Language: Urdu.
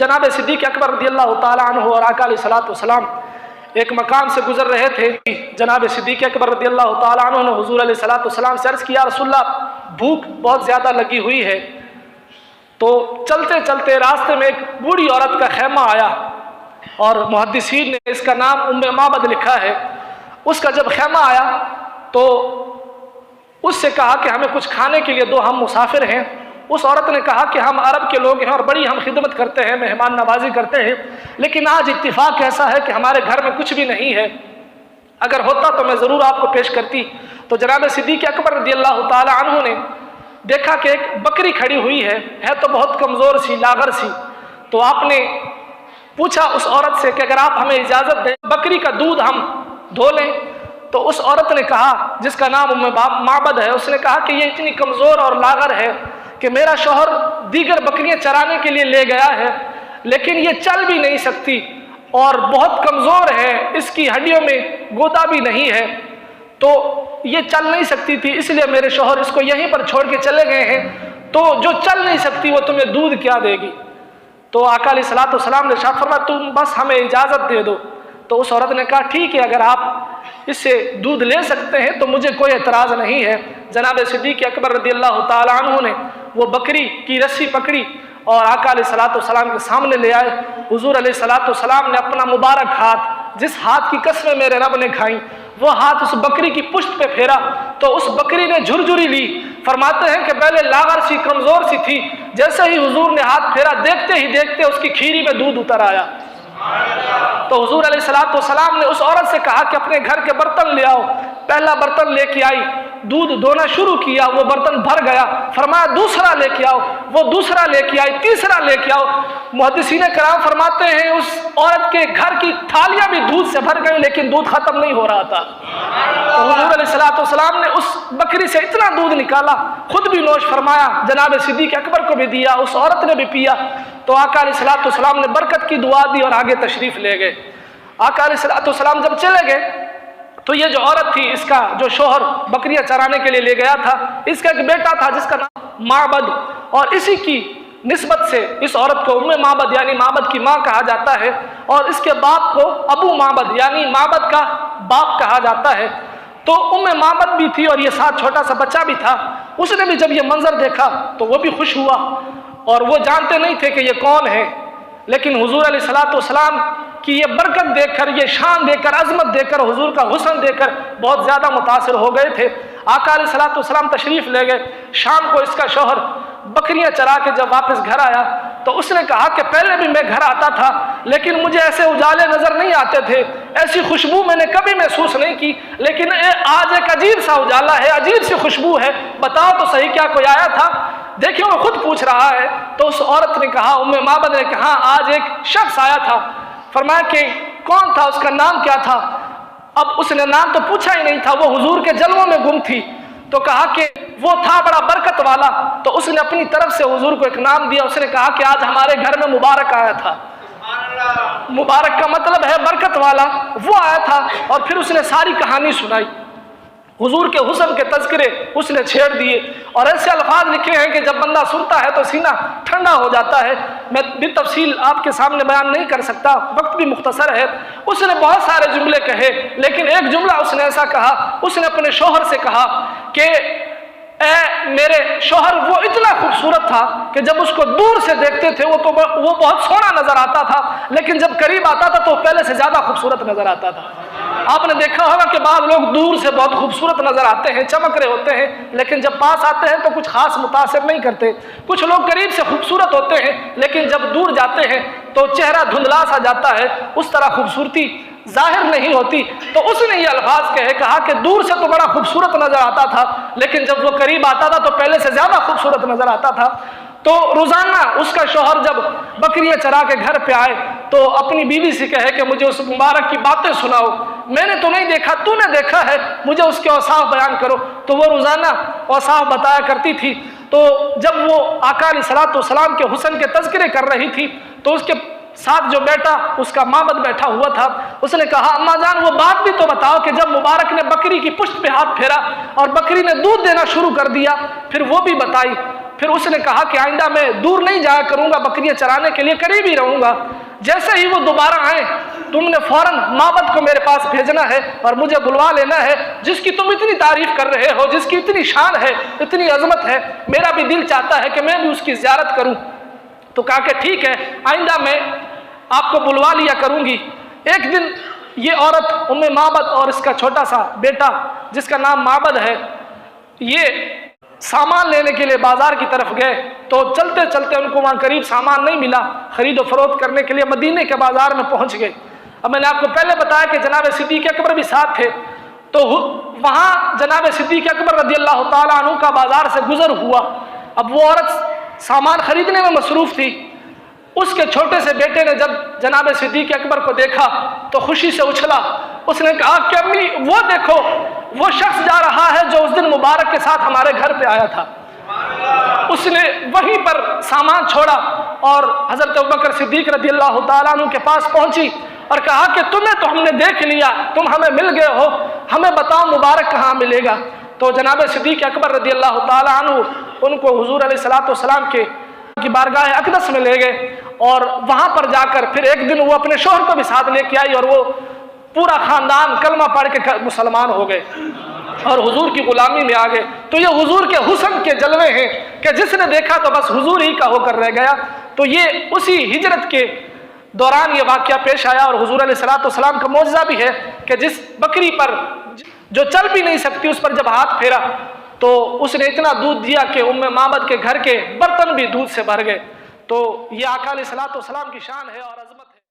جناب صدیق اکبر رضی اللہ تعالیٰ عنہ اور آقا علیہ الصلوۃ والسلام ایک مقام سے گزر رہے تھے. جناب صدیق اکبر رضی اللہ تعالیٰ عنہ نے حضور علیہ الصلوۃ والسلام سے عرض کیا رسول اللہ بھوک بہت زیادہ لگی ہوئی ہے. تو چلتے چلتے راستے میں ایک بوڑھی عورت کا خیمہ آیا اور محدثین نے اس کا نام ام معبد لکھا ہے. اس کا جب خیمہ آیا تو اس سے کہا کہ ہمیں کچھ کھانے کے لیے دو، ہم مسافر ہیں. اس عورت نے کہا کہ ہم عرب کے لوگ ہیں اور بڑی ہم خدمت کرتے ہیں، مہمان نوازی کرتے ہیں، لیکن آج اتفاق ایسا ہے کہ ہمارے گھر میں کچھ بھی نہیں ہے، اگر ہوتا تو میں ضرور آپ کو پیش کرتی. تو جناب صدیق اکبر رضی اللہ تعالی عنہ نے دیکھا کہ ایک بکری کھڑی ہوئی ہے تو بہت کمزور سی، لاغر سی. تو آپ نے پوچھا اس عورت سے کہ اگر آپ ہمیں اجازت دیں بکری کا دودھ ہم دھو لیں. تو اس عورت نے کہا، جس کا نام ام معبد ہے، اس نے کہا کہ یہ اتنی کمزور اور لاغر ہے کہ میرا شوہر دیگر بکریاں چرانے کے لیے لے گیا ہے لیکن یہ چل بھی نہیں سکتی اور بہت کمزور ہے، اس کی ہڈیوں میں گودا بھی نہیں ہے، تو یہ چل نہیں سکتی تھی، اس لیے میرے شوہر اس کو یہیں پر چھوڑ کے چلے گئے ہیں. تو جو چل نہیں سکتی وہ تمہیں دودھ کیا دے گی؟ تو آقا علیہ الصلوۃ والسلام نے ارشاد فرمایا تم بس ہمیں اجازت دے دو. تو اس عورت نے کہا ٹھیک ہے، اگر آپ اس سے دودھ لے سکتے ہیں تو مجھے کوئی اعتراض نہیں ہے. جناب صدیق اکبر رضی اللہ تعالی عنہ نے وہ بکری کی رسی پکڑی اور آقا علیہ الصلوۃ والسلام کے سامنے لے آئے. حضور علیہ الصلوۃ والسلام نے اپنا مبارک ہاتھ، جس ہاتھ کی قسمیں میرے رب نے کھائیں، وہ ہاتھ اس بکری کی پشت پہ پھیرا تو اس بکری نے جھرجھری لی. فرماتے ہیں کہ پہلے لاغر سی، کمزور سی تھی، جیسے ہی حضور نے ہاتھ پھیرا دیکھتے ہی دیکھتے اس کی کھیری میں دودھ اتر آیا. تو حضور علیہ الصلوۃ والسلام نے اس عورت سے کہا کہ اپنے گھر کے برتن لے آؤ. پہلا برتن لے کے آئی، دودھ دھونا شروع کیا، وہ برتن بھر گیا. فرمایا دوسرا لے کے آؤ، وہ دوسرا لے کے آئی، تیسرا لے کے آؤ. محدثین کرام فرماتے ہیں اس عورت کے گھر کی تھالیاں بھی دودھ سے بھر گئی لیکن دودھ ختم نہیں ہو رہا تھا. تو حضور علیہ الصلوۃ والسلام نے اس بکری سے اتنا دودھ نکالا، خود بھی نوش فرمایا، جناب صدیق اکبر کو بھی دیا، اس عورت نے بھی پیا. تو آقا علیہ الصلوۃ والسلام نے برکت کی دعا دی اور آگے تشریف لے گئے. آقا علیہ الصلوۃ والسلام جب چلے گئے تو یہ جو عورت تھی، اس کا جو شوہر بکریاں چرانے کے لیے لے گیا تھا، اس کا ایک بیٹا تھا جس کا نام معبد، اور اسی کی نسبت سے اس عورت کو ام معبد یعنی معبد کی ماں کہا جاتا ہے، اور اس کے باپ کو ابو معبد یعنی معبد کا باپ کہا جاتا ہے. تو ام معبد بھی تھی اور یہ ساتھ چھوٹا سا بچہ بھی تھا. اس نے بھی جب یہ منظر دیکھا تو وہ بھی خوش ہوا، اور وہ جانتے نہیں تھے کہ یہ کون ہے، لیکن حضور علیہ الصلوۃ والسلام کی یہ برکت دیکھ کر، یہ شان دیکھ کر، عظمت دیکھ کر، حضور کا حسن دیکھ کر بہت زیادہ متاثر ہو گئے تھے. آقا علیہ الصلوۃ والسلام تشریف لے گئے. شام کو اس کا شوہر بکریاں چرا کے جب واپس گھر آیا تو اس نے کہا کہ پہلے بھی میں گھر آتا تھا لیکن مجھے ایسے اجالے نظر نہیں آتے تھے، ایسی خوشبو میں نے کبھی محسوس نہیں کی، لیکن آج ایک عجیب سا اجالا ہے، عجیب سی خوشبو ہے، بتاؤ تو صحیح کیا کوئی آیا تھا؟ دیکھیں وہ خود پوچھ رہا ہے. تو اس عورت نے کہا، ام معبد نے کہا آج ایک شخص آیا تھا. فرمایا کہ کون تھا، اس کا نام کیا تھا؟ اب اس نے نام تو پوچھا ہی نہیں تھا، وہ حضور کے جلووں میں گم تھی. تو کہا کہ وہ تھا بڑا برکت والا. تو اس نے اپنی طرف سے حضور کو ایک نام دیا. اس نے کہا کہ آج ہمارے گھر میں مبارک آیا تھا. مبارک کا مطلب ہے برکت والا. وہ آیا تھا اور پھر اس نے ساری کہانی سنائی. حضور کے حسن کے تذکرے اس نے چھیڑ دیے اور ایسے الفاظ لکھے ہیں کہ جب بندہ سنتا ہے تو سینہ ٹھنڈا ہو جاتا ہے. میں بالتفصیل آپ کے سامنے بیان نہیں کر سکتا، وقت بھی مختصر ہے. اس نے بہت سارے جملے کہے لیکن ایک جملہ اس نے ایسا کہا، اس نے اپنے شوہر سے کہا کہ اے میرے شوہر، وہ اتنا خوبصورت تھا کہ جب اس کو دور سے دیکھتے تھے وہ بہت سونا نظر آتا تھا، لیکن جب قریب آتا تھا تو پہلے سے زیادہ خوبصورت نظر آتا تھا. آپ نے دیکھا ہوگا کہ بعض لوگ دور سے بہت خوبصورت نظر آتے ہیں، چمک رہے ہوتے ہیں، لیکن جب پاس آتے ہیں تو کچھ خاص متاثر نہیں کرتے. کچھ لوگ قریب سے خوبصورت ہوتے ہیں لیکن جب دور جاتے ہیں تو چہرہ دھندلا سا جاتا ہے، اس طرح خوبصورتی ظاہر نہیں ہوتی. تو اس نے یہ الفاظ کہا کہ دور سے تو بڑا خوبصورت نظر آتا تھا لیکن جب وہ قریب آتا تھا تو پہلے سے زیادہ خوبصورت نظر آتا تھا. تو روزانہ اس کا شوہر جب بکریاں چرا کے گھر پہ آئے تو اپنی بیوی سے کہے کہ مجھے اس مبارک کی باتیں سناؤ، میں نے تو نہیں دیکھا، تو نے دیکھا ہے، مجھے اس کے اوصاف بیان کرو. تو وہ روزانہ اوصاف بتایا کرتی تھی. تو جب وہ آقا علیہ الصلوۃ والسلام کے حسن کے تذکرے کر رہی تھی تو اس کے ساتھ جو بیٹا اس کا معبد بیٹھا ہوا تھا، اس نے کہا اماں جان وہ بات بھی تو بتاؤ کہ جب مبارک نے بکری کی پشت پہ ہاتھ پھیرا اور بکری نے دودھ دینا شروع کر دیا، پھر وہ بھی بتائی. پھر اس نے کہا کہ آئندہ میں دور نہیں جایا کروں گا بکریاں چرانے کے لیے، قریب ہی رہوں گا۔ جیسے ہی وہ دوبارہ آئے تم نے فوراً معبد کو میرے پاس بھیجنا ہے اور مجھے بلوا لینا ہے، جس کی تم اتنی تعریف کر رہے ہو، جس کی اتنی شان ہے، اتنی عظمت ہے، میرا بھی دل چاہتا ہے کہ میں بھی اس کی زیارت کروں۔ تو کہا کہ ٹھیک ہے، آئندہ میں آپ کو بلوا لیا کروں گی۔ ایک دن یہ عورت ام معبد اور اس کا چھوٹا سا بیٹا جس کا نام معبد ہے، یہ سامان لینے کے لیے بازار کی طرف گئے، تو چلتے چلتے ان کو وہاں قریب سامان نہیں ملا، خرید و فروخت کرنے کے لیے مدینے کے بازار میں پہنچ گئے۔ اب میں نے آپ کو پہلے بتایا کہ جناب صدیق اکبر بھی ساتھ تھے، تو وہاں جناب صدیق اکبر رضی اللہ تعالیٰ عنہ کا بازار سے گزر ہوا۔ اب وہ عورت سامان خریدنے میں مصروف تھی۔ اس کے چھوٹے سے بیٹے نے جب جناب صدیق اکبر کو دیکھا تو خوشی سے اچھلا۔ اس نے کہا کہ امی وہ دیکھو، وہ شخص جا رہا ہے جو اس دن مبارک کے ساتھ ہمارے گھر پہ آیا تھا۔ اس نے وہیں پر سامان چھوڑا اور حضرت ابوبکر صدیق رضی اللہ تعالیٰ عنہ کے پاس پہنچی اور کہا کہ تمہیں تو ہم نے دیکھ لیا، تم ہمیں مل گئے ہو، ہمیں بتاؤ مبارک کہاں ملے گا۔ تو جناب صدیق اکبر رضی اللہ تعالیٰ عنہ ان کو حضور علیہ السلام کی بارگاہ اقدس میں لے گئے، اور وہاں پر جا کر پھر ایک دن وہ اپنے شوہر کو بھی ساتھ لے کے آئی، اور وہ پورا خاندان کلمہ پڑھ کے مسلمان ہو گئے اور حضور کی غلامی میں آ گئے۔ تو یہ حضور کے حسن کے جلوے ہیں کہ جس نے دیکھا تو بس حضور ہی کا ہو کر رہ گیا۔ تو یہ اسی ہجرت کے دوران یہ واقعہ پیش آیا، اور حضور علیہ السلام کا معجزہ بھی ہے کہ جس بکری پر جو چل بھی نہیں سکتی اس پر جب ہاتھ پھیرا تو اس نے اتنا دودھ دیا کہ ام معبد کے گھر کے برتن بھی دودھ سے بھر گئے۔ تو یہ آقا علیہ السلام کی شان ہے اور عظمت۔